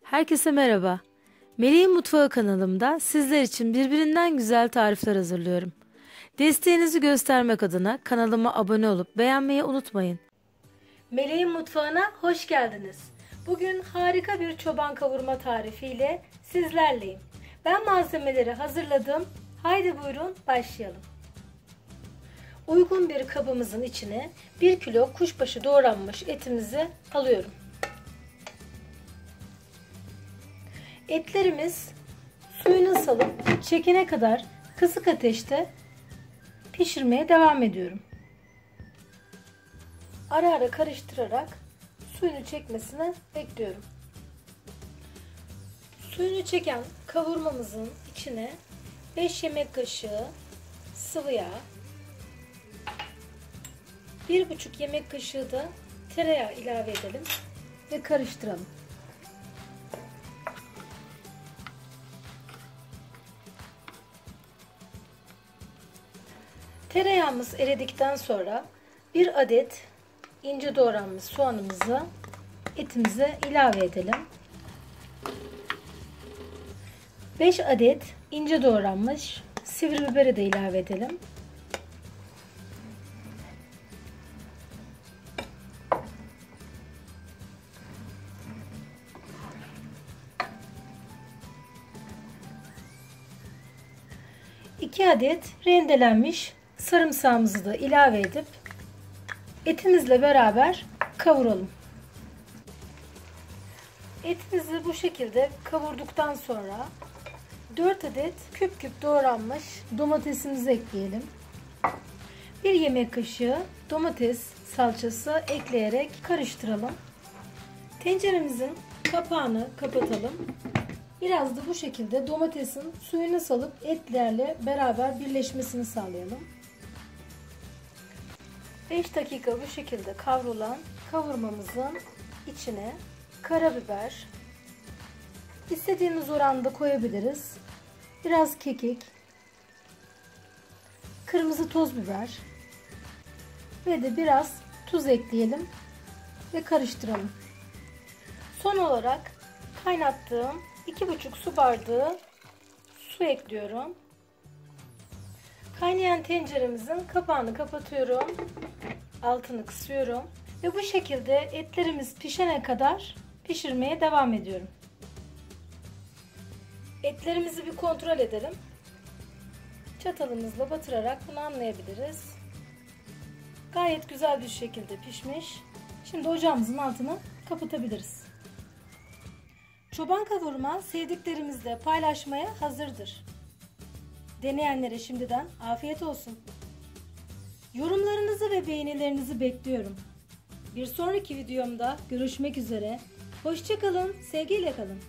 Herkese merhaba. Melih'in Mutfağı kanalımda sizler için birbirinden güzel tarifler hazırlıyorum. Desteğinizi göstermek adına kanalıma abone olup beğenmeyi unutmayın. Melih'in Mutfağı'na hoş geldiniz. Bugün harika bir çoban kavurma tarifiyle sizlerleyim. Ben malzemeleri hazırladım. Haydi buyurun başlayalım. Uygun bir kabımızın içine 1 kilo kuşbaşı doğranmış etimizi alıyorum. Etlerimiz suyunu salıp çekene kadar kısık ateşte pişirmeye devam ediyorum. Ara ara karıştırarak suyunu çekmesini bekliyorum. Suyunu çeken kavurmamızın içine 5 yemek kaşığı sıvı yağ, 1,5 yemek kaşığı da tereyağı ilave edelim ve karıştıralım. Tereyağımız eridikten sonra 1 adet ince doğranmış soğanımızı etimize ilave edelim. 5 adet ince doğranmış sivri biberi de ilave edelim. İki adet rendelenmiş sarımsağımızı da ilave edip etimizle beraber kavuralım. Etimizi bu şekilde kavurduktan sonra 4 adet küp küp doğranmış domatesimizi ekleyelim. 1 yemek kaşığı domates salçası ekleyerek karıştıralım. Tenceremizin kapağını kapatalım. Biraz da bu şekilde domatesin suyunu salıp etlerle beraber birleşmesini sağlayalım. 5 dakika bu şekilde kavrulan kavurmamızın içine karabiber, istediğimiz oranda koyabiliriz. Biraz kekik, kırmızı toz biber ve de biraz tuz ekleyelim ve karıştıralım. Son olarak kaynattığım 2,5 su bardağı su ekliyorum. Kaynayan tenceremizin kapağını kapatıyorum. Altını kısıyorum. Ve bu şekilde etlerimiz pişene kadar pişirmeye devam ediyorum. Etlerimizi bir kontrol edelim. Çatalımızla batırarak bunu anlayabiliriz. Gayet güzel bir şekilde pişmiş. Şimdi ocağımızın altını kapatabiliriz. Çoban kavurma sevdiklerimizle paylaşmaya hazırdır. Deneyenlere şimdiden afiyet olsun. Yorumlarınızı ve beğenilerinizi bekliyorum. Bir sonraki videomda görüşmek üzere. Hoşça kalın, sevgiyle kalın.